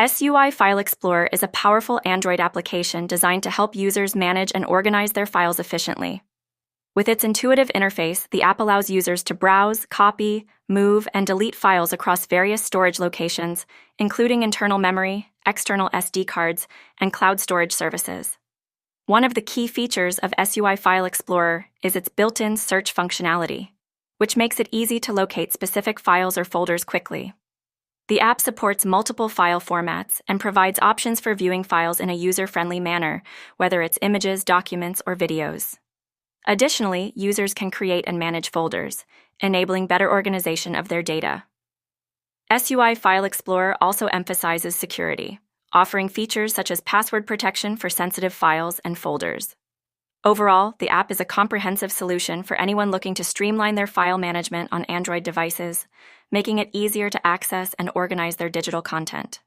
SUI File Explorer is a powerful Android application designed to help users manage and organize their files efficiently. With its intuitive interface, the app allows users to browse, copy, move, and delete files across various storage locations, including internal memory, external SD cards, and cloud storage services. One of the key features of SUI File Explorer is its built-in search functionality, which makes it easy to locate specific files or folders quickly. The app supports multiple file formats and provides options for viewing files in a user-friendly manner, whether it's images, documents, or videos. Additionally, users can create and manage folders, enabling better organization of their data. SUI File Explorer also emphasizes security, offering features such as password protection for sensitive files and folders. Overall, the app is a comprehensive solution for anyone looking to streamline their file management on Android devices, making it easier to access and organize their digital content.